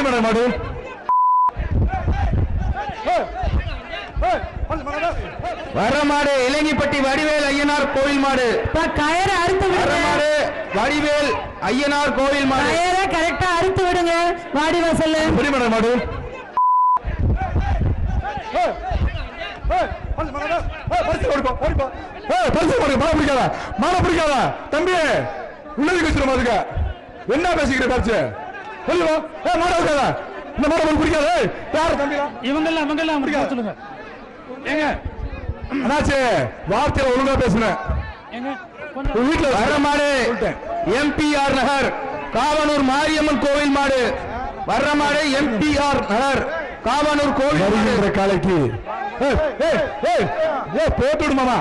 புரிமட மாடு வர மாடு இலங்கிப்பட்டி வடிவேல் ஐயனார் கோவில் மாடு கயரை அறுத்து விடுங்க. மாடு வடிவேல் ஐயனார் கோவில் மாடு கயரை கரெக்டா அறுத்து விடுங்க. வாடி வாசல்ல புரிமட மாடு மாலை பிடிக்காத தம்பி உள்ளது பேசுற மாதிரி என்ன பேசிக்கிற பரிச்சு மாட இருக்காத இந்த மாட பிடிக்காத யாரு தம்பி இவங்கெல்லாம் பிடிக்காத சொல்லுங்க ஏங்க அண்ணாச்சு வார்த்தையில ஒழுங்கா பேசுனேன் வீட்டுல வர மாடு எம்பிஆர் நகர் காவனூர் மாரியம்மன் கோவில் மாடு வர்ற மாடு எம்பிஆர் நகர் காவனூர் கோவில் காலைக்கு போட்டு விடுமாமா